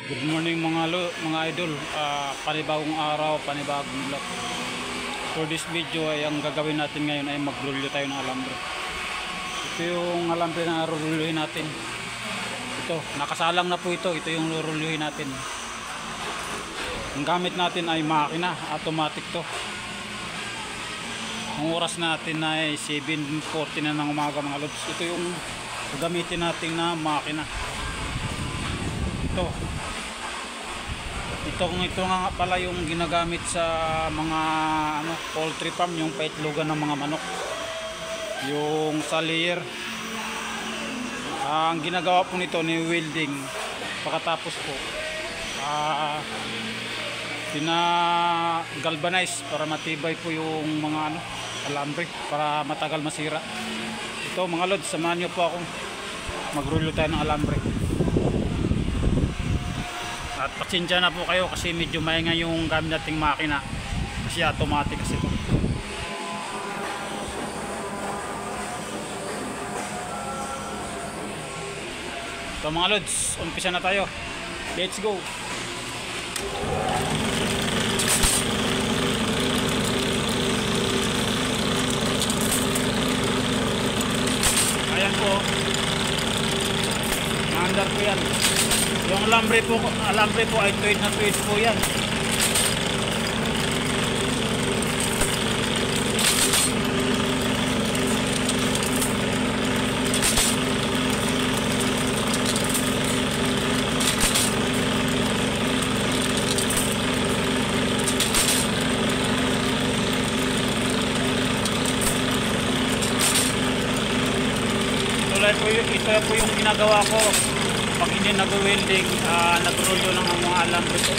Good morning mga idol. Panibagong araw, panibagong vlog. For this video ay ang gagawin natin ngayon ay magrulyo tayo ng alambre. Ito yung alambre na rulyohin natin. Ito, nakasalang na po ito. Ito yung rulyohin natin. Ang gamit natin ay makina, automatic to. Ang oras natin ay 7:40 na ng umaga mga lods. Ito yung gagamitin natin na makina. Ito nga pala yung ginagamit sa mga poultry farm, yung paitlogan ng mga manok, yung sa layer. Ang ginagawa po nito ni welding, pagkatapos po galvanize para matibay po yung mga alambre, para matagal masira. Ito mga lods, samahan nyo po akong magrulyo tayo ng alambre. At pasensya na po kayo kasi medyo maingay yung gamit nating makina kasi automatic kasi ito. So mga lods, umpisa na tayo. Let's go. Ayan po, maandar po yan. Yung alambre po ay tuwid na tuwid po yan. Ito po yung ginagawa ko pag hindi nag-welding, nagrulyo ng mga alambre po.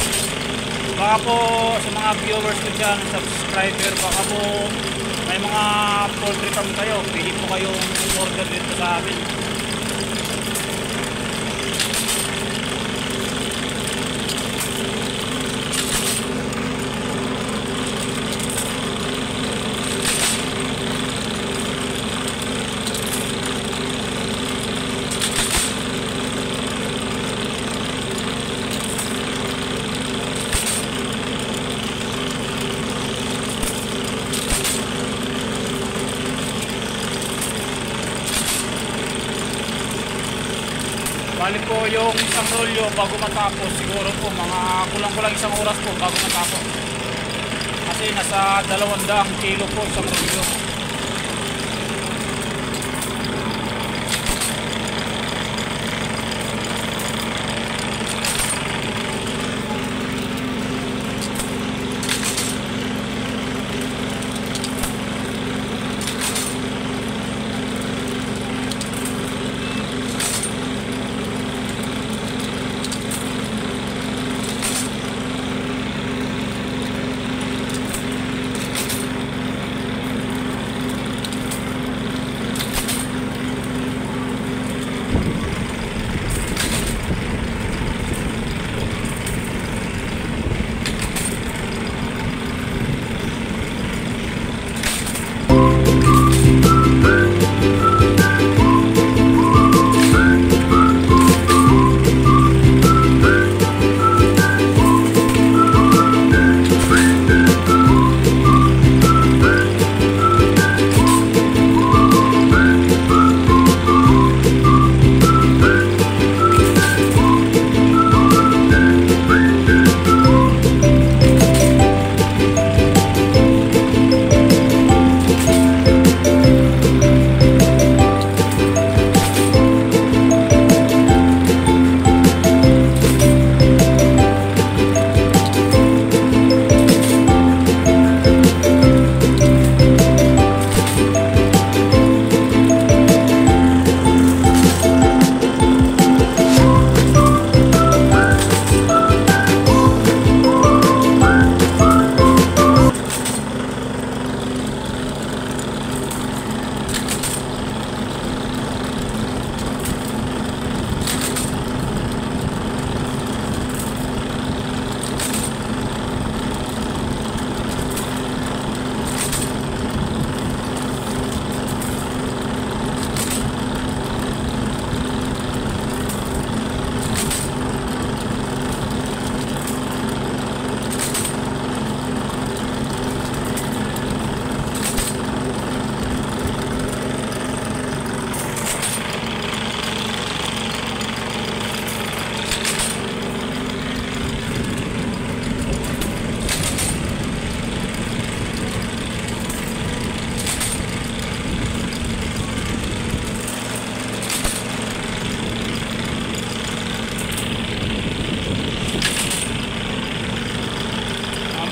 Baka po sa mga viewers ko dyan, subscriber, baka po may mga poultry farm kayo, pili po kayong order dito sa amin. Balik po yung isang rolyo bago matapos, siguro po mga kulang-kulang isang oras po bago matapos. Kasi nasa 200 kilo po isang rolyo.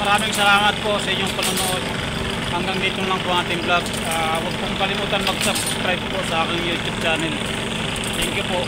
maraming salamat po sa inyong panonood. Hanggang dito lang po ang ating vlog. Huwag pong kalimutan mag-subscribe po sa aking YouTube channel. Thank you po.